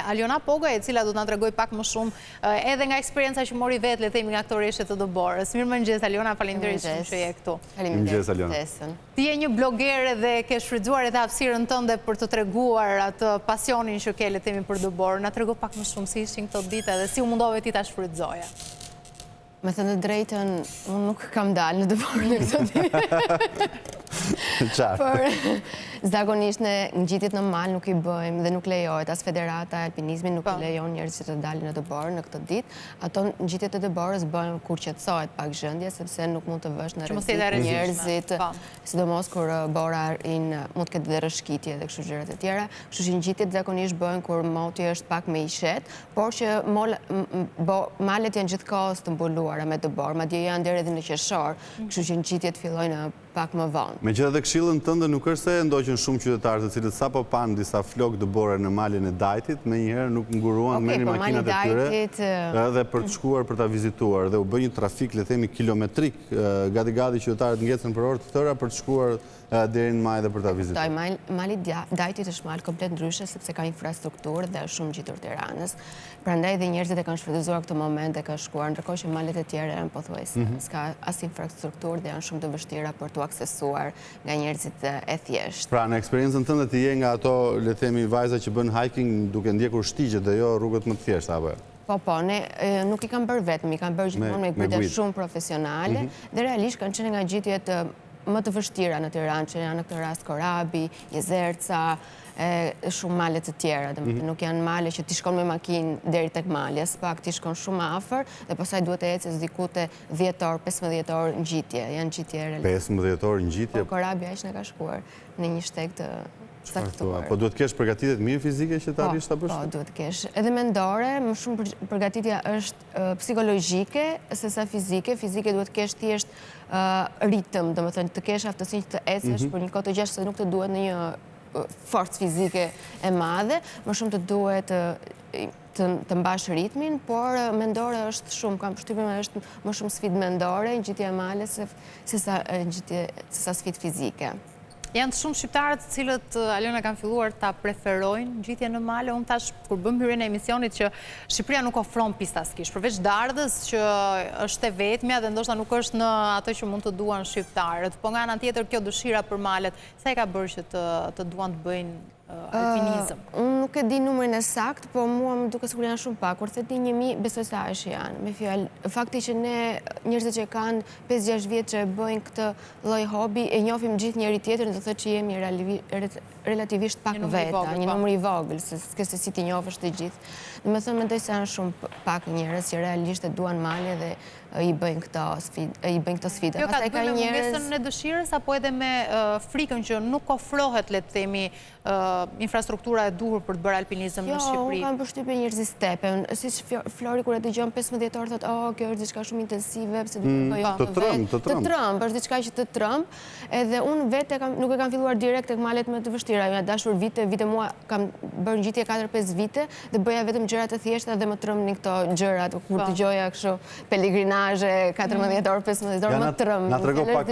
Aliona Poga, e cila do të na tregoj pak më shumë edhe nga eksperienca që mori vetë, le të themi, nga këto reshje të Dëborës. Mirëmëngjes Aliona, faleminderit shumë që je këtu. Mirëmëngjes Aliona. Ti je një blogere dhe ke shfrytzuar edhe hapësirën tënde për të treguar atë pasionin që ke, le të themi, për Dëborë. Na trego pak më shumë si ishin këto ditë dhe si u mundove ti ta shfrytëzoje. Me thënë të drejtën, unë nuk kam dalë në Dëborë në këto ditë. Por zakonisht në ngjitjet në mal nuk i bëjmë dhe nuk lejohet, as Federata e Alpinizmit nuk i lejon njerëzit të dalin në Dëborë në këtë ditë. Ato ngjitjet e Dëborës bëjmë kur qetësohet pak gjendja, sepse nuk mund të vësh në rrezik njerëzit, sidomos kur bora mund të ketë dhe rrëshqitje dhe kështu gjërat e tjera. Kështu që ngjitjet zakonisht bëhen kur moti është pak më i qetë, por që malet janë gjithkohës të mbuluara me Dëborë, madje janë deri edhe në qershor, kështu që ngjitjet fillojnë pak më vonë. Megjithatë këshillën tënde nuk është se ndoqën shumë qytetarë të cilët sapo panë disa flokë Dëbore në malin e Dajtit, menjëherë nuk nguruan merrni makinat e tyre edhe për të shkuar për ta vizituar dhe u bë një trafik, le të themi, kilometrik, gati qytetarët ngecën për orë të tëra për të shkuar deri në maj dhe për ta vizituar. Mali Dajtit është mal komplet ndryshe sepse ka infrastrukturë dhe është shumë ngjitur Tiranës. Prandaj dhe njerëzit e kanë shfrytëzuar këtë moment e kanë shkuar, ndërkohë që malet e tjera janë pothuajse s'ka as infrastrukturë dhe janë shumë të vështira për tu aksesuar nga njerëzit e thjeshtë. Pra në eksperiencën tënde ti je nga ato, le të themi, vajza që bën hiking duke ndjekur shtigjet dhe jo rrugët më të thjeshta apo? Po, ne nuk i kam bërë vetëm, i kam bërë gjithmonë me guida shumë profesionale dhe realisht kanë qenë nga gjitjet më të vështira në Tiranë, që janë në këtë rast Korabi, Jezerca, shumë male të tjera. Nuk janë male që ti shkon me makinë deri tek malja, s'pak ti shkon shumë afër dhe pastaj duhet të ecësh diku te 10 orë, 15 orë ngjitje. Janë ngjitje realisht. 15 orë ngjitje. Korabi aq na ka shkuar në një shteg të saktuar. Po duhet të kesh përgatitje të mirë fizike që ta arrish ta bësh? Po, duhet të kesh. Edhe mendore, më shumë përgatitja është psikologjike sesa fizike. Fizike duhet të kesh thjesht ritëm, domethënë të kesh aftësinë të ecësh për një kohë të gjatë, se nuk të duhet në një forcë fizike e madhe, më shumë të duhet të mbash ritmin, por mendore është shumë, kam përshtypjen është më shumë sfidë mendore, ngjitja e male sesa sfidë fizike. Janë të shumë shqiptarët të cilët Aliona kanë filluar ta preferojnë ngjitjen në male. Unë tash kur bëm hyrjen e emisionit që Shqipëria nuk ofron pista skish, përveç Dardhës që është e vetmja dhe ndoshta nuk është në ato që mund të duan shqiptarët. Po nga ana tjetër kjo dëshira për malet, sa e ka bërë që të duan të bëjnë alpinizëm? Unë nuk e di numrin e saktë, po mua më duket sikur janë shumë pak. Kur theti 1000, besoj se aq janë. Me fjalë, fakti që ne njerëzit që kanë 5-6 vjet që bëjnë këtë lloj hobi e njohim gjithë njëri tjetrin, do thotë që jemi relativisht pak veta, një numër i vogël, se si ti njohësh të gjithë. Domethënë mendoj se janë shumë pak njerëz që realisht e duan male dhe i bëjnë këto sfida. Jo, ka të bëjë me mungesën e dëshirës apo edhe me frikën që nuk ofrohet, le të themi, infrastruktura e duhur për të bërë alpinizëm në Shqipëri? Jo, kam përshtypjen njerëzit stepen. Siç Flori kur e dëgjon 15 orë thotë, kjo është diçka shumë intensive, pse duhet të bëj të trëmb, është diçka që të trëmb. Edhe unë vetë nuk e kam filluar direkt tek malet më të vështira. Jam dashur vite mua kam bërë ngjitje 4-5 vite dhe bëja vetëm gjëra të thjeshta dhe më trëmbnin këto gjërat kur dëgjoja kështu pelegrinazhe 14 orë, 15 orë më trëmb. Na trego pak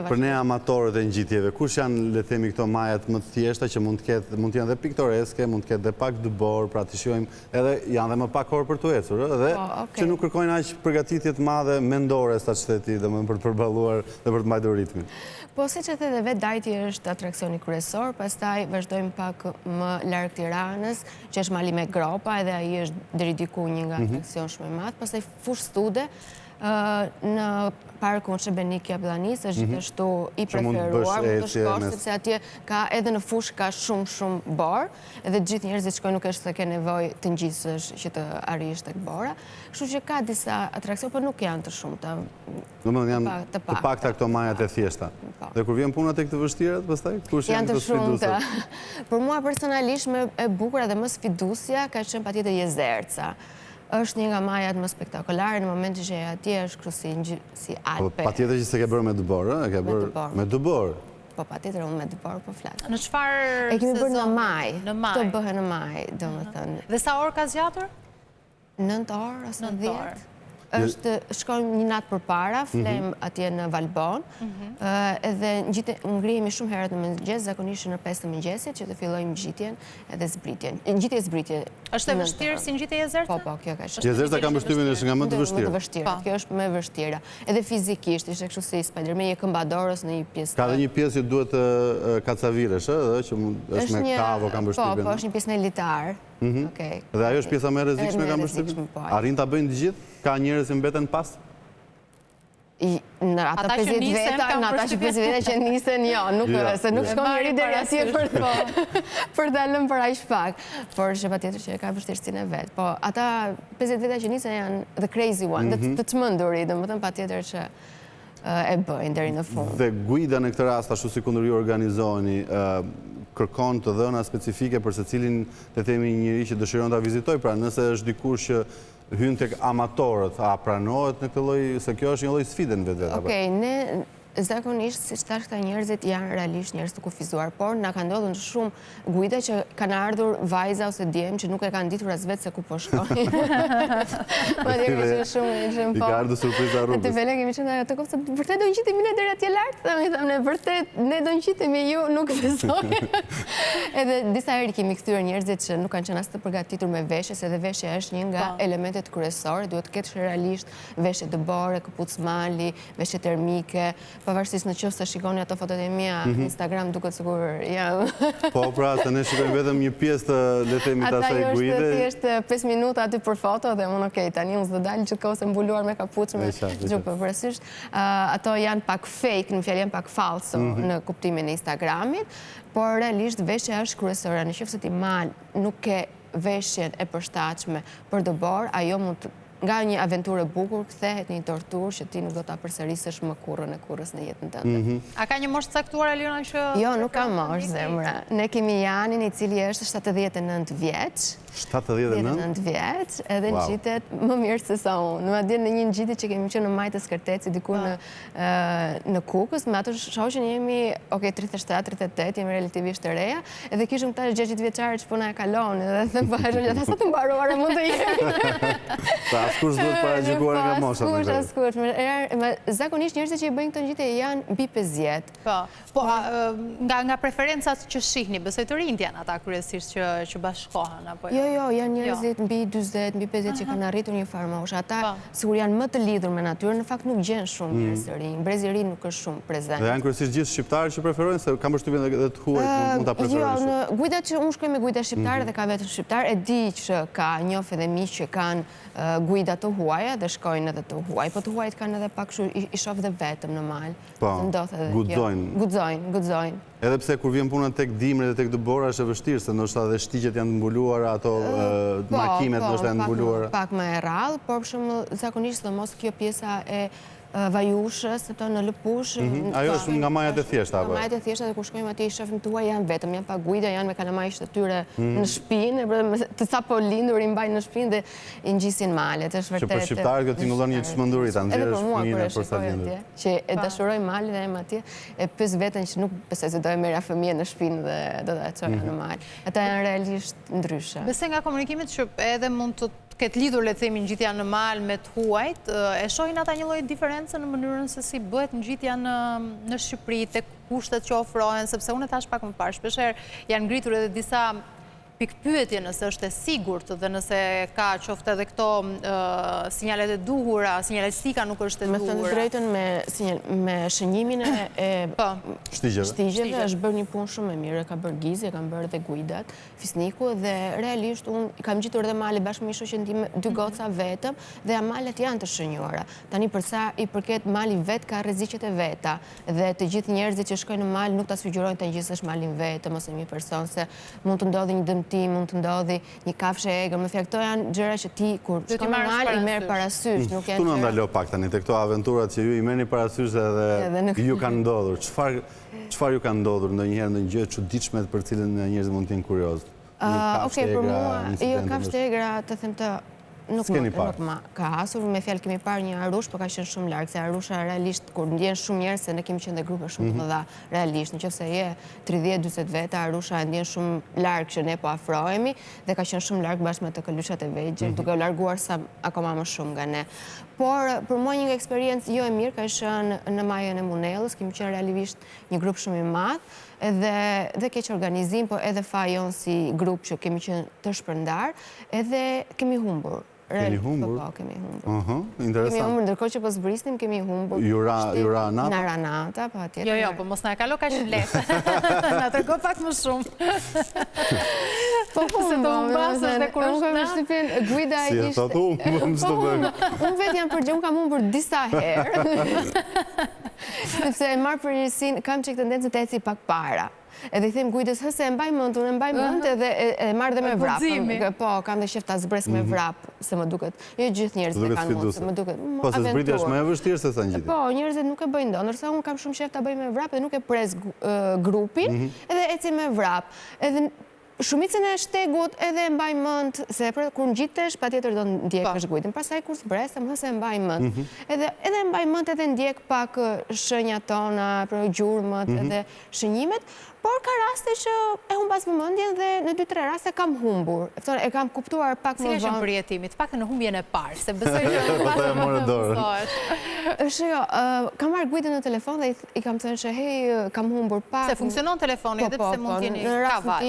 për ne amatorët e ngjitjeve. Kush janë, le të themi, këto majat më të thjeshta që mund të jenë dhe piktoreske, mund të ketë dhe pak Dëborë, pra të shijojmë edhe janë dhe më pak orë për të ecur, edhe që nuk kërkojnë aq përgatitje të madhe mendore sa ç'theti, domethënë për të përballuar dhe për të mbajtur ritmin. Po siç e the vetë Dajti është atraksioni kryesor, pastaj vazhdojmë pak më larg Tiranës, që është mali me gropa, edhe ai është deri diku një nga atraksion shumë i madh, pastaj fush stude në parkun Shebenik Jabllanis është gjithashtu i preferuar, mund të shkosh sepse atje ka edhe në fush ka shumë borë, edhe të gjithë njerëzit shkojnë, nuk është se ke nevojë të ngjisësh që të arrish tek bora. Kështu që ka disa atraksione, por nuk janë të shumta. Domethënë janë të pakta këto majat e thjeshta. Dhe kur vjen puna tek të vështirat, pastaj kush janë të shumta? Për mua personalisht më e bukur dhe më sfiduesja ka qenë patjetër Jezerca. Është një nga majat më spektakolare në momentin që atje është kështu si Alpe. Patjetër që se ke bërë me Dëborë, e ke bërë me Dëborë. Po patjetër unë me Dëborë po flas. Në çfarë sezon? E kemi bërë në maj. Në maj. Këto bëhen në maj, domethënë. Dhe sa orë ka zgjatur? 9 orë ose 10. shkojmë një natë për para, flem atje në Valbon, edhe ngrihemi shumë herët në mëngjes, zakonisht në 5 të mëngjesit, që të fillojmë ngjitjen edhe zbritjen. Ngjitje e zbritje. Është e vështirë si ngjitja e Jezerta? Po, kjo ka shumë. Jezerta ka mbështymin është nga më të vështirë. Kjo është më e vështira. Edhe fizikisht, ishte kështu si Spider-Man, je këmbadorës në një pjesë. Ka dhe një pjesë që duhet kacaviresh, që është me kavo ka mbështymin. Po, është një pjesë në elitar. Dhe ajo është pjesa më e rrezikshme ka mbështymin? Arrin ta bëjnë të gjithë? Ka njerëz që mbeten pas? Në ata 50 veta që nisen, jo, se nuk shkon njëri deri atje për ta lënë për aq pak, por që patjetër që ka vështirësinë e vet. Po ata 50 veta që nisen janë the crazy one, të çmendurit, domethënë patjetër që e bëjnë deri në fund. Dhe guida në këtë rast, ashtu si kundër ju organizoheni, kërkon të dhëna specifike për secilin të themi njëri që dëshiron ta vizitoj, pra nëse është dikush që hyn tek amatorët, a pranohet në këtë lloj, se kjo është një lloj sfide në vetë. Okej, ne zakonisht, si që tash këta njerëzit janë realisht njerëz të kufizuar, por na ka ndodhur shumë guida që kanë ardhur vajza ose djem që nuk e kanë ditur as vetë se ku po shkojnë. Madje kishte shumë i ka ardhur surpriza rrugës. Te vele kemi qenë atë kohë se vërtet do ngjitemi ne deri atje lart, thamë ne vërtet ne do ngjitemi ju nuk besoj. Edhe disa herë kemi kthyer njerëzit që nuk kanë qenë as të përgatitur me veshje, se edhe veshja është një nga elementet kryesore, duhet të ketë realisht veshje dëbore, këpucë mali, veshje termike. Pavarësisht në qoftë se shikoni ato fotot e mia në Instagram duket sikur jam. Po pra, se ne shikojmë vetëm një pjesë të le të themi të asaj guide. Ata thjesht 5 minuta aty për foto dhe unë okay, tani unë s'do dal gjithkohë se mbuluar me kapuçë me xhup pavarësisht. Ato janë pak fake, në fjalë janë pak falso në kuptimin e Instagramit, por realisht veshja është kryesore. Nëse ti mal nuk ke veshjen e përshtatshme për dëbor, ajo mund nga një aventurë e bukur kthehet në një torturë që ti nuk do ta përsërisësh më kurrën e kurrës në jetën tënde. A ka një moshë caktuar Aliona që Jo, nuk ka moshë zemra. Ne kemi Janin i cili është 79 vjeç. 79 vjeç, edhe ngjitet më mirë se sa unë. Madje në një ngjitje që kemi qenë në Majtës Kërteci diku në Kukës, me atë shoqën jemi, 37-38, jemi relativisht të reja, edhe kishim këta 60 vjeçare që po na e kalon, edhe them po ata sa të mbaruara mund të jemi. Askush duhet paragjikuar nga mosha. Askush. Zakonisht njerëzit që i bëjnë këtë ngjitje janë mbi 50. Po, nga preferencat që shihni, besoj të rinjt janë ata kryesisht që bashkohen apo jo? Jo, janë njerëzit mbi 40, mbi 50 që kanë arritur një farë moshe. Ata sigur janë më të lidhur me natyrën, në fakt nuk gjen shumë njerëz të rinj. Brezi i ri nuk është shumë prezent. Dhe janë kryesisht gjithë shqiptarë që preferojnë, se kam përshtypjen edhe të huajt mund ta preferojnë. Jo, në guidat që unë shkoj me guida shqiptare dhe ka vetëm shqiptar, e di që ka njoh edhe miq që kanë guida të huaja dhe shkojnë edhe të huaj, po të huajt kanë edhe pak i shoh dhe vetëm në mal. Po, guxojnë. Edhe pse kur vjen puna tek dimri dhe tek dëbora është e vështirë, se ndoshta edhe shtiqet janë të mbuluara, ato makinet ndoshta janë të mbuluara. Pak më e rrallë, por për shembull zakonisht domos kjo pjesa e vajushës, në Lëpush. Ajo është nga majat e thjeshta apo? Majat e thjeshta dhe kur shkojmë atje i shohim tuaj janë vetëm, janë pa guida, janë me kalamajt e tyre në shtëpinë, të sapo lindur i mbajnë në shtëpinë dhe i ngjisin malet, është vërtet. Që për shqiptarët kjo tingëllon një çmenduri ta nxjerrësh fëmijën e posaçërisë. Që e dashuroj malin dhe jam atje, e pyes veten që nuk besoj se do e merra fëmijën në shtëpinë dhe do ta çoja në mal. Ata janë realisht ndryshe. Besoj nga komunikimit që edhe mund të këtë lidhur, le të themi, ngjitja në mal me të huajt, e shohin ata një lloj diferencë në mënyrën se si bëhet ngjitja në Shqipëri, tek kushtet që ofrohen, sepse unë e thash pak më parë, shpeshherë janë ngritur edhe disa pikpyetje nëse është e sigurt dhe nëse ka qoftë edhe këto sinjalet e duhura, sinjaletika nuk është e duhura. Me thënë drejtën me shënjimin e shtigjeve është bërë një punë shumë e mirë, ka bërë Gizi, kanë bërë dhe guidat, Fisniku, dhe realisht unë kam gjitur edhe male bashkë me shoqen time 2 goca vetëm dhe malet janë të shënjuara. Tani përsa i përket mali vet ka rreziqet e veta dhe të gjithë njerëzit që shkojnë në mal nuk ta sugjerojnë ta ngjisësh malin vetëm ose një person, se mund të ndodhi një mund të ndodhi një kafshë e egër, më thënë këto janë gjëra që ti kur shkon në mal i merr parasysh, nuk janë. Tu na ndalo pak tani te këto aventurat që ju i merrni parasysh edhe ju kanë ndodhur. Çfarë ju kanë ndodhur ndonjëherë ndonjë gjë e çuditshme për cilën njerëzit mund të jenë kurioz? Okej, për mua, jo kafshë e egra, të them të nuk ma ka hasur, me fjalë kemi parë një Arush, po ka qenë shumë largë, se Arusha realisht, kur ndjen shumë njerëz, se ne kemi qenë dhe grupe shumë të mëdha, realisht, në qoftë se je 30-40 veta, Arusha ndjen shumë largë që ne po afrohemi, dhe ka qenë shumë largë bashkë me të këllyqat e vegjël, duke u larguar sa akoma më shumë nga ne. Por, për mua një eksperiencë jo e mirë, ka qenë në Majën e Munellës, kemi qenë realisht një grup shumë i madh, edhe keq organizim, po edhe fa jonë si grup që kemi qenë të shpërndar, edhe kemi humbur. Kemi humbur? Po, kemi humbur. Interesant. Kemi humbur, ndërkohë që po zbrisnim, kemi humbur. Jura Nata? Nara Nata, po atjetër. Jo, po mos na e kalo ka që lehtë. Na tërgo pak më shumë. Po humbur, Guida si e thot unë vetë jam përgjë, unë kam humbur disa herë. Sepse e marë përgjësin, kam që këtë tendencë të eci pak para. Edhe i them Guidës, hëse e mbaj mënd, unë e mbaj mënd, edhe e marrë dhe me vrap. Po, kam dhe shef ta zbres me vrap, se më duket. Jo gjithë njerëzit e kanë mund, se më duket aventurë. Po, se zbritja është më e vështirë se sa njitit. Po, njerëzit nuk e bëjnë do, nërsa unë kam shumë shef ta bëj me vrap, dhe nuk e pres grupin, edhe eci me vrap. Edhe shumicën e shtegut edhe mbaj mënd, se kur në gjitesh, pa tjetër do në ndjek është Guidin. Pasaj kur së bresëm, hëse mbaj mënd. Edhe mbaj mënd edhe ndjek pak shënja tona, gjurëmët edhe shënjimet, por ka raste që e humbas vëmendjen dhe në 2-3 raste kam humbur. E kam kuptuar pak më vonë. Si është përjetimit? Pak në humbjen e parë, se besoj që pas më në mësohesh. Është jo, kam marrë Guidin në telefon dhe i kam thënë që hej, kam humbur pak. Se funksionon telefoni, edhe pse mund t'jeni kavaj.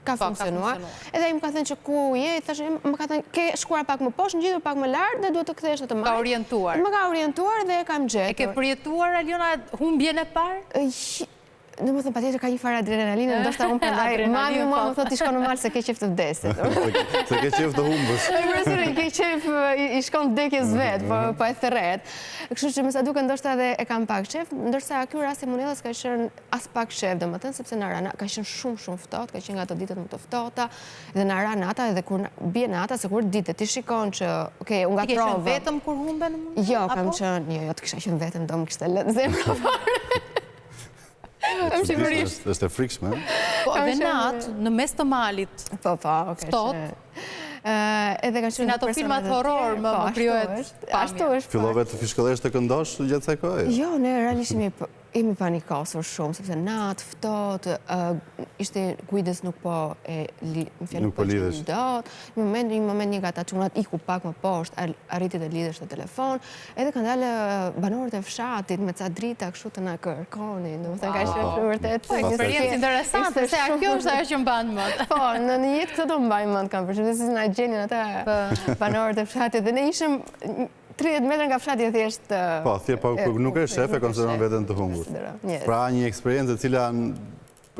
Ka funksionuar. Edhe i më ka thënë që ku je, më ka thënë, ke shkuar pak më poshtë, në gjithur pak më lartë dhe duhet të kthesh në të marrë. Ka orientuar. Më ka orientuar dhe e kam gjetur. E ke përjetuar, Aliona, humbjen e parë? Në më thëmë, pa tjetër ka një farë adrenalinë, ndoshta unë përndaj, mami mua më thotë i shko në malë se ke qef të vdesit. Se ke qef të humbës. Ke qef i shkon vdekjes vetë, po e thërret. Kështu që mësa duke ndoshta dhe e kam pak qef, ndërsa kjo rasti Munellës ka qenë as pak qef, dhe më tënë, sepse në Nata ka qenë shumë ftohtë, ka qenë nga ato ditët më të ftohta, dhe në Nata edhe kur bie nata, se kur ditët ti shikon që, okej, unë nga trova. Ti ke qenë vetëm kur humben? Jo, kam qenë, jo, të kisha qenë vetëm, do më kishte lëtë zemra fare. Është e frikshme. Po, dhe natë, në mes të malit, ftohtë, edhe ka si në ato filmat horror më kryohet pamje. Fillove të fishkëllesh të këndosh gjatë saj kohë? Jo, ne realisht jemi panikosur shumë, sepse natë, ftohtë, ishte Guidës nuk po lidhesh. Një moment një nga ta qunat iku pak më poshtë, arriti të lidhesh të telefon, edhe kanë dalë banorët e fshatit me ca drita kështu të na kërkonin, dhe më thënë ka ishte vërtet. Eksperiencë interesante, se kjo është ajo që mbanë mënd. Po, në një jetë këtë do mbaj mënd kam përshim, dhe si na gjenin ata banorët e fshatit, dhe ne ishëm 30 metrë nga fshati e thjesht... Po, nuk e shef e konsideron vetën të humbur. Pra një eksperiencë e cila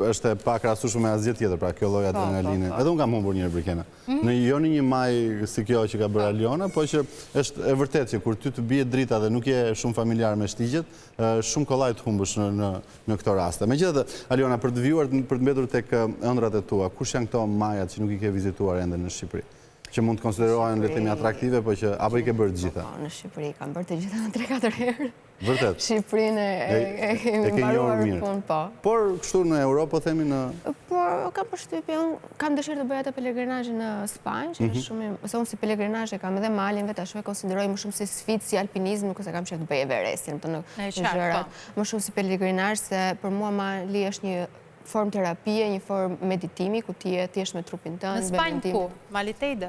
është pak rasushme me asgjë tjetër, pra kjo lloj adrenaline. Edhe unë kam humbur njërë Brikena. Jo në një maj si kjo që ka bërë Aliona, po që është e vërtet që kur ty të bie drita dhe nuk je shumë familjar me shtigjet, shumë kollaj të humbësh në këto raste. Megjithatë, Aliona, për të vjuar, për të mbetur tek ëndrat e tua, kush janë këto majat që nuk i ke vizituar ende në Shqipëri? Që mund të konsiderohen le të themi atraktive, po që apo i ke bërë të gjitha? Po, në Shqipëri kam bërë të gjitha në 3-4 herë. Vërtet? Shqipërinë e kemi mbaruar punë, po. Por kështu në Europë, po themi në... Por, kam përshtypje, unë kam dëshirë të bëj atë pelegrinazhin në Spanjë, që është shumë... Se unë si pelegrinazh e kam edhe Malin vetë, ashtu e konsideroj më shumë si sfidë, si alpinizm, nuk se kam qef të bëj Everestin, në gjërat. Më shumë si pelegrinazh, se për mua Mali është një formë terapie, një formë meditimi, ku ti jesh me trupin tënë. Në Spanjë ku? Mali Teide?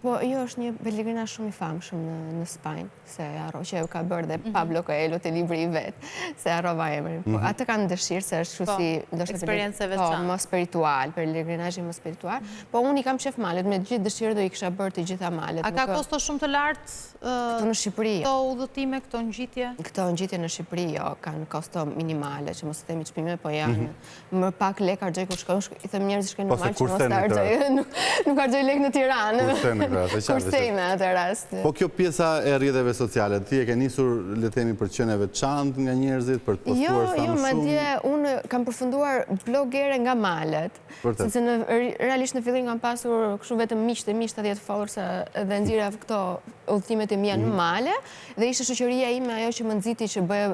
Po, jo, është një pelegrinazh shumë i famshëm në Spanjë, se që ka bërë dhe Pablo Coelho te libri i vetë, se harrova emrin. Po, atë kanë dëshirë, se është kështu si... Eksperiencë veçantë. Po, më spiritual, pelegrinazhi më spiritual. Po, unë i kam qef malet, me gjithë dëshirë do i kisha bërë të gjitha malet. A ka kosto shumë të lartë këto në Shqipëri? Këto udhëtime, këto ngjitje? Këto ngjitje në Shqipëri, jo, kanë kosto minimale, që mos themi çmime, po janë më pak lek argjoj kur shkoj, i them njerëz që shkojnë në mal që mos të argjoj, nuk argjoj lek në Tiranë. Kursej me atë rast. Po kjo pjesa e rrjeteve sociale, ti e ke nisur le të themi për të qenë veçantë nga njerëzit, për të postuar sa më shumë? Jo, madje unë kam përfunduar blogere nga malet. Sepse realisht në fillim kam pasur kështu vetëm miq të 10 followers dhe nxjerra këto udhëtimet e mia në male dhe ishte shoqëria ime ajo që më nxiti që bëj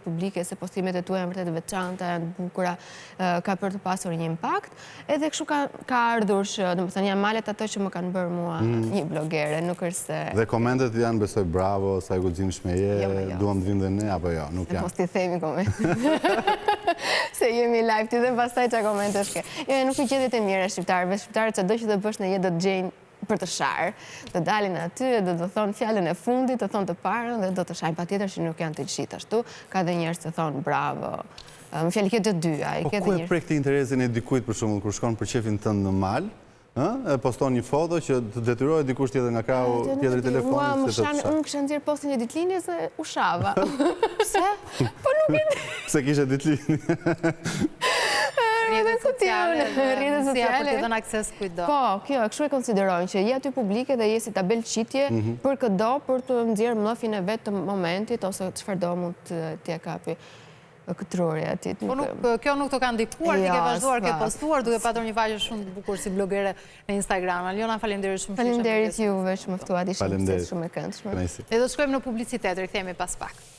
publike se postimet e tua janë vërtet veçanta, janë të bukura, ka për të pasur një impakt, edhe kështu ka ardhur që, dhe më thënë, janë malet ato që më kanë bërë mua një blogere, nuk është se... Dhe komentet janë besoj bravo, sa e guxim shmeje, duam të vinë dhe ne, apo jo, nuk janë. Mos t'i themi komentet. Se jemi live, ti dhe pastaj që komentet shke. Nuk i qedit e mire shqiptarëve, shqiptarët që do që të bësh në jetë do të gjenjë për të sharë, do dalin aty, do të thonë fjallën e fundit, do thonë të parën, dhe do të shajnë pa tjetër që nuk janë të gjithë ashtu, ka dhe njerës të thonë bravo. Më fjallë këtë të dyja. Po ku e prek të interesin e dikujt për shumë, kur shkon për qefin tënë në malë, e poston një foto që të detyrojë dikush tjetër nga krau tjetër i telefonit se të të Unë kështë nëzirë postin e ditlinjes dhe u shava. Pse? Po nuk e... Pse kishe ditlinje? Rrjetet sociale, mundësia për të dhënë akses kujdo. Po, kjo, kështu e konsiderojnë që je aty publike dhe je si tabel qitje për këdo, për të nxjerrë mllofin e vetë të momentit, ose çfarë do mund t'ja kapi këtrorja aty. Po kjo nuk të ka ndikuar, ti ke vazhduar, ke postuar, duke patur një faqe shumë të bukur si blogere në Instagram. Aliona, faleminderit shumë. Faleminderit juve që më ftuat, ishim shumë e këndshme. Ne do të shkojmë në publicitet, rikthehemi pas pak.